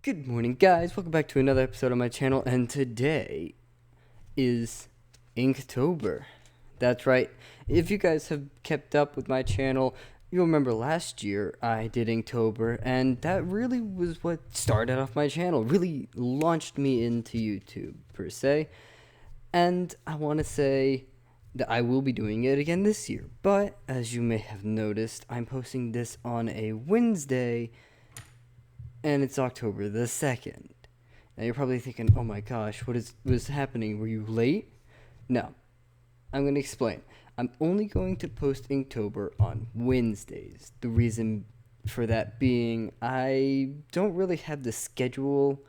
Good morning, guys. Welcome back to another episode of my channel, and today is Inktober. That's right. If you guys have kept up with my channel, you'll remember last year I did Inktober, and that really was what started off my channel, really launched me into YouTube, per se. And I want to say that I will be doing it again this year, but as you may have noticed, I'm posting this on a Wednesday, and it's October the 2nd. Now you're probably thinking, oh my gosh, what is happening? Were you late? No, I'm going to explain. I'm only going to post Inktober on Wednesdays. The reason for that being I don't really have the schedule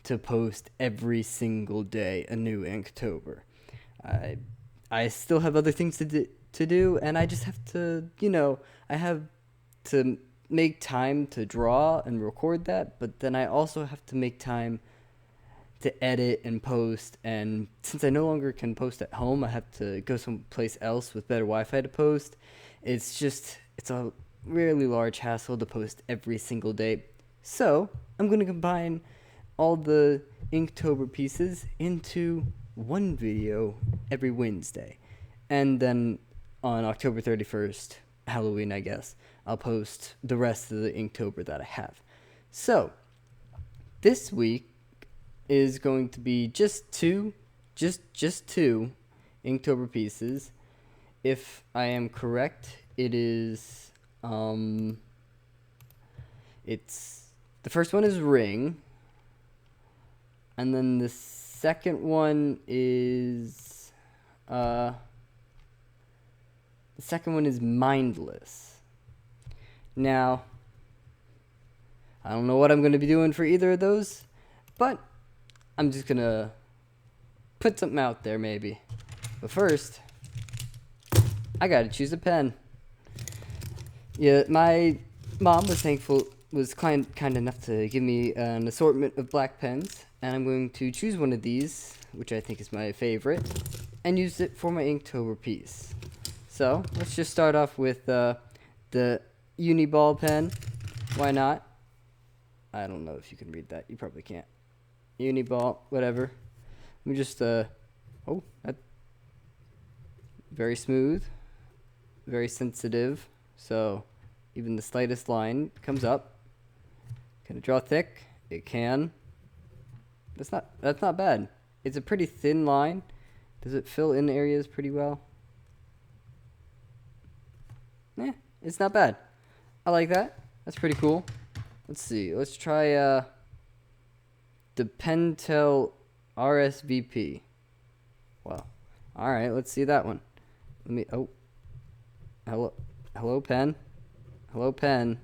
to post every single day a new Inktober. I still have other things to do, and I just have to, I have to make time to draw and record that, but then I also have to make time to edit and post, and since I no longer can post at home, I have to go someplace else with better Wi-Fi to post. It's a really large hassle to post every single day. So I'm going to combine all the Inktober pieces into one video every Wednesday, and then on October 31st, Halloween, I guess, I'll post the rest of the Inktober that I have. So this week is going to be just two Inktober pieces. If I am correct, it's the first one is Ring, and then the second one is Mindless. Now, I don't know what I'm going to be doing for either of those, but I'm just going to put something out there maybe. But first, I got to choose a pen. Yeah, my mom was kind enough to give me an assortment of black pens, and I'm going to choose one of these, which I think is my favorite, and use it for my Inktober piece. So, let's just start off with the Uniball pen. Why not? I don't know if you can read that. You probably can't. Uniball, whatever. Let me just, oh, that, very smooth, very sensitive. So, even the slightest line comes up. Can it draw thick? It can. That's not bad. It's a pretty thin line. Does it fill in areas pretty well? It's not bad. I like that. That's pretty cool. Let's see. Let's try the Pentel RSVP. Wow. All right. Let's see that one. Hello pen. Hello pen.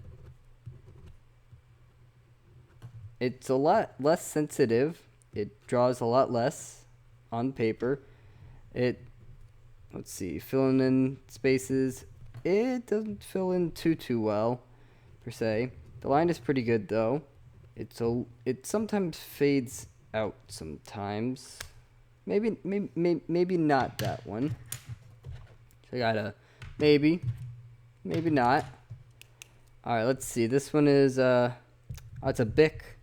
It's a lot less sensitive. It draws a lot less on paper. Let's see. Filling in spaces. It doesn't fill in too well, per se. The line is pretty good though. It sometimes fades out sometimes. Maybe not that one. So I got maybe not. All right, let's see. This one is it's a Bic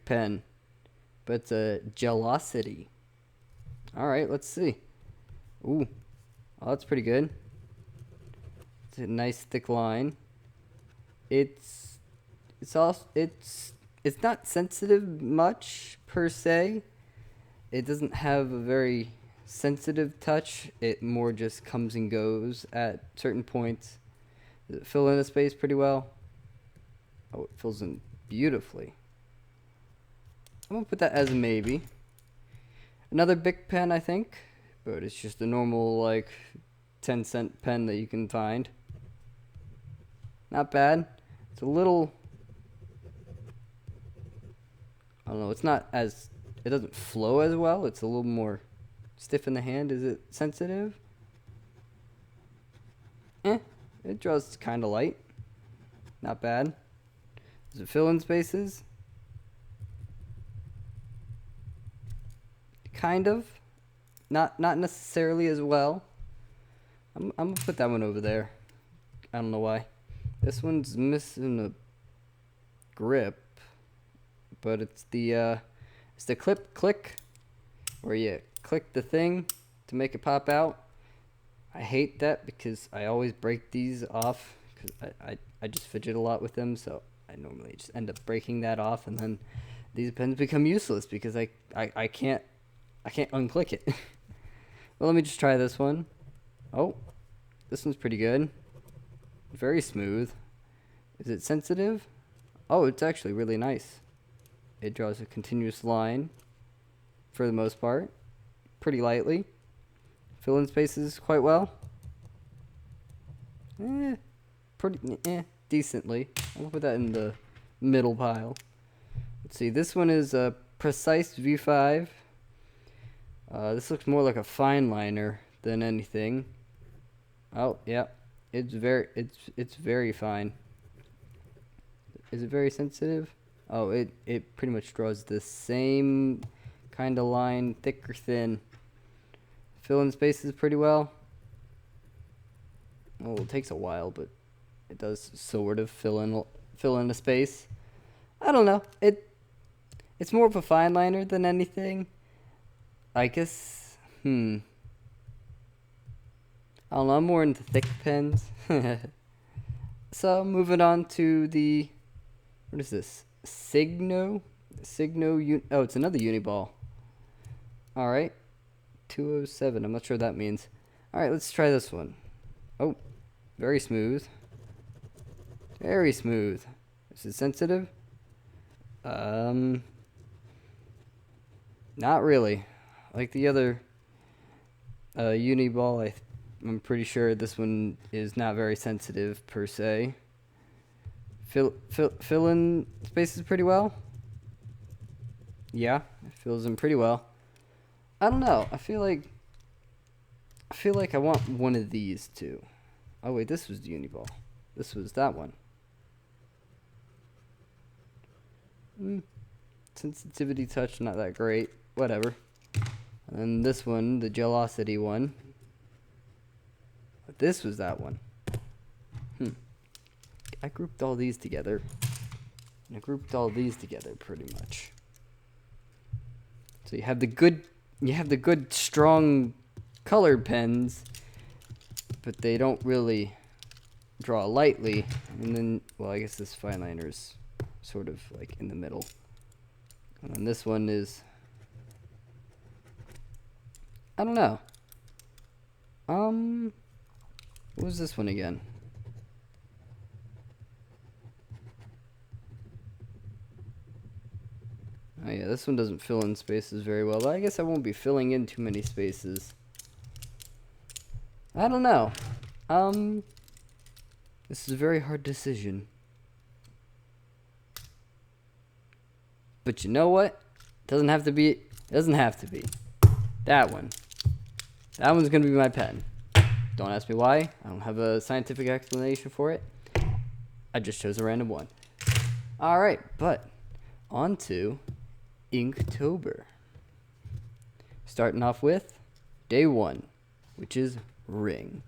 pen, but it's a Gelosity. All right, let's see. Ooh, oh, that's pretty good. It's a nice thick line. It's not sensitive much per se. It doesn't have a very sensitive touch. It more just comes and goes at certain points. Does it fill in a space pretty well? Oh, it fills in beautifully. I'm gonna put that as a maybe. Another Bic pen, I think, but it's just a normal like 10-cent pen that you can find. Not bad. It's a little, I don't know, it doesn't flow as well. It's a little more stiff in the hand. Is it sensitive? It draws kind of light. Not bad. Does it fill in spaces? Kind of. Not necessarily as well. I'm gonna put that one over there. I don't know why. This one's missing a grip, but it's the click where you click the thing to make it pop out. I hate that because I always break these off because I just fidget a lot with them, so I normally just end up breaking that off, and then these pens become useless because I can't unclick it. Well, let me just try this one. Oh, this one's pretty good. Very smooth. Is it sensitive? Oh, it's actually really nice. It draws a continuous line for the most part, pretty lightly. Fill in spaces quite well. Decently. I'll put that in the middle pile. Let's see, this one is a Precise V5. This looks more like a fine liner than anything. Oh, yeah. It's very fine. Is it very sensitive? Oh, it pretty much draws the same kind of line, thick or thin. Fill in spaces pretty well. Well, it takes a while, but it does sort of fill in a space. I don't know. It's more of a fine liner than anything. I guess. I don't know. I'm more into thick pens. So moving on to the, what is this? Signo. Oh, it's another Uniball. All right. 207. I'm not sure what that means. All right, let's try this one. Oh, very smooth. Very smooth. Is it sensitive? Not really. Like the other Uniball, I'm pretty sure this one is not very sensitive per se. Fill in spaces pretty well. Yeah, it fills in pretty well. I don't know. I feel like I want one of these too. Oh wait, this was the Uniball. This was that one. Sensitivity touch, not that great. Whatever. And this one, the Gelosity one. But this was that one. I grouped all these together. And I grouped all these together pretty much. So you have the good strong colored pens, but they don't really draw lightly. And then, well, I guess this fine liner is sort of like in the middle. And then this one is, I don't know. What was this one again? Oh yeah, this one doesn't fill in spaces very well, but I guess I won't be filling in too many spaces. I don't know. This is a very hard decision. But you know what? Doesn't have to be. It doesn't have to be. That one. That one's gonna be my pen. Don't ask me why. I don't have a scientific explanation for it. I just chose a random one. Alright, but on to Inktober. Starting off with day 1, which is Ring.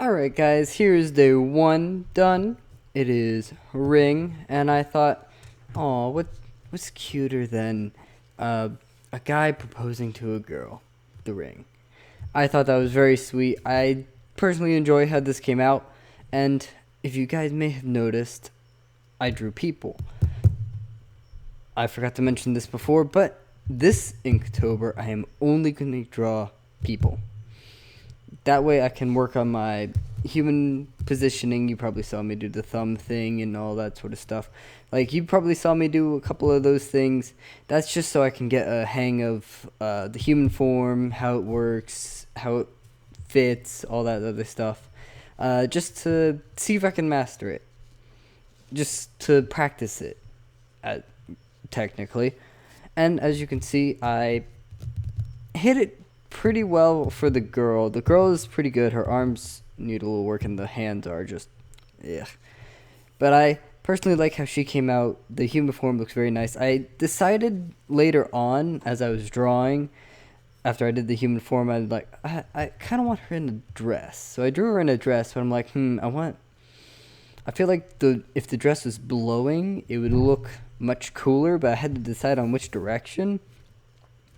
Alright, guys, here's day 1 done. It is Ring, and I thought, oh, what's cuter than a guy proposing to a girl? The Ring. I thought that was very sweet. I personally enjoy how this came out, and if you guys may have noticed, I drew people. I forgot to mention this before, but this Inktober, I am only going to draw people. That way I can work on my human positioning. You probably saw me do the thumb thing and all that sort of stuff. Like, you probably saw me do a couple of those things. That's just so I can get a hang of the human form, how it works, how it fits, all that other stuff. Just to see if I can master it. Just to practice it, technically. And as you can see, I hit it pretty well for the girl. The girl is pretty good. Her arms need a little work and the hands are just, ugh. But I personally like how she came out. The human form looks very nice. I decided later on, as I was drawing, after I did the human form, I kind of want her in a dress. So I drew her in a dress, but I'm like, I feel like if the dress was blowing, it would look much cooler, but I had to decide on which direction.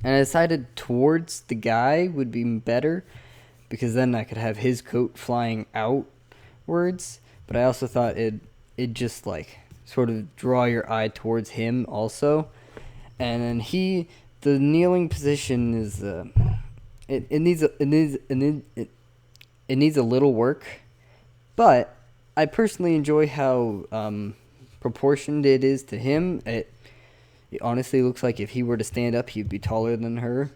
And I decided towards the guy would be better, because then I could have his coat flying outwards. But I also thought it just like sort of draw your eye towards him also. And then the kneeling position is it needs a little work, but I personally enjoy how proportioned it is to him. It honestly looks like if he were to stand up, he'd be taller than her.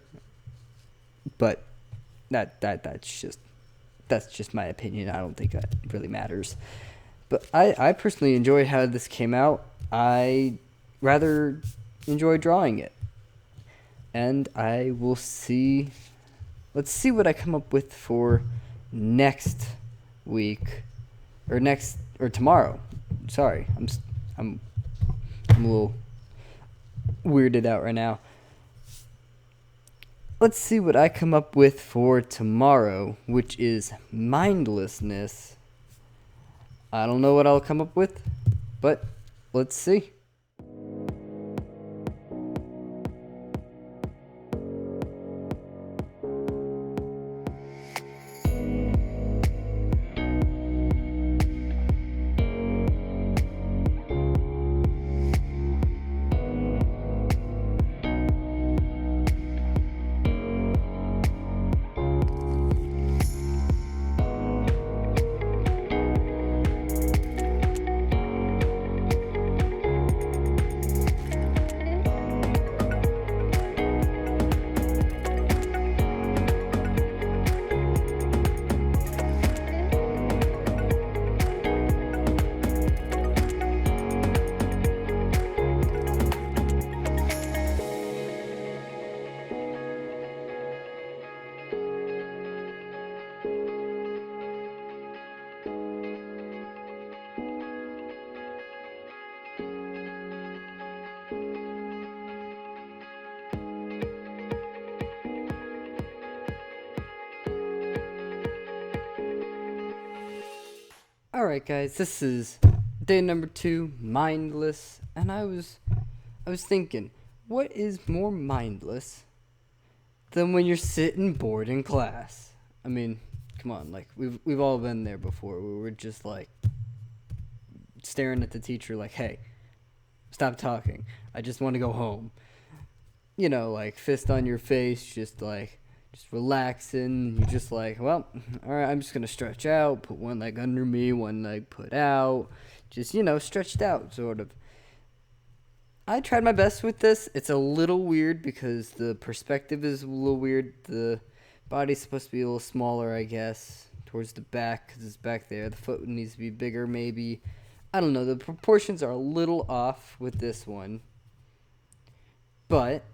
But that's just my opinion. I don't think that really matters. But I personally enjoyed how this came out. I rather enjoy drawing it. And I will see. Let's see what I come up with for next week, or tomorrow. Sorry, I'm a little weirded out right now. Let's see what I come up with for tomorrow, which is mindlessness. I don't know what I'll come up with, but let's see. Alright, guys, this is day number 2, mindless, and I was thinking, what is more mindless than when you're sitting bored in class? I mean, come on, like we've all been there before. We were just like staring at the teacher like, "Hey, stop talking. I just want to go home." You know, like fist on your face, just relaxing. You're just like, well, all right, I'm just going to stretch out, put one leg under me, one leg put out, just, stretched out, sort of. I tried my best with this. It's a little weird because the perspective is a little weird. The body's supposed to be a little smaller, I guess, towards the back because it's back there. The foot needs to be bigger, maybe. I don't know. The proportions are a little off with this one. But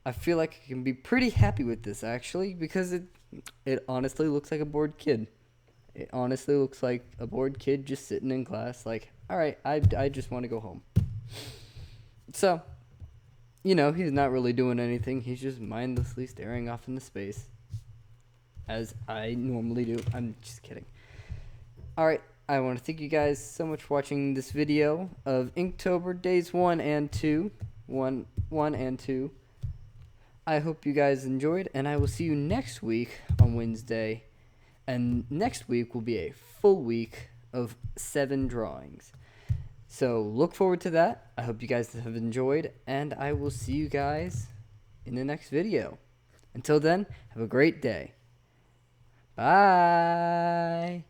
I feel like I can be pretty happy with this, actually, because it honestly looks like a bored kid. It honestly looks like a bored kid just sitting in class like, all right, I just want to go home. So, he's not really doing anything. He's just mindlessly staring off into space, as I normally do. I'm just kidding. Alright, I want to thank you guys so much for watching this video of Inktober days 1 and 2. 1 and 2. I hope you guys enjoyed, and I will see you next week on Wednesday. And next week will be a full week of 7 drawings. So look forward to that. I hope you guys have enjoyed, and I will see you guys in the next video. Until then, have a great day. Bye.